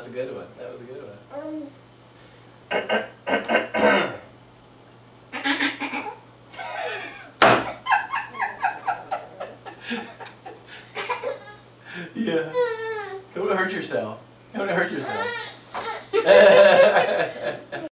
a good one. That was a good one. Yeah. Don't hurt yourself. Don't hurt yourself.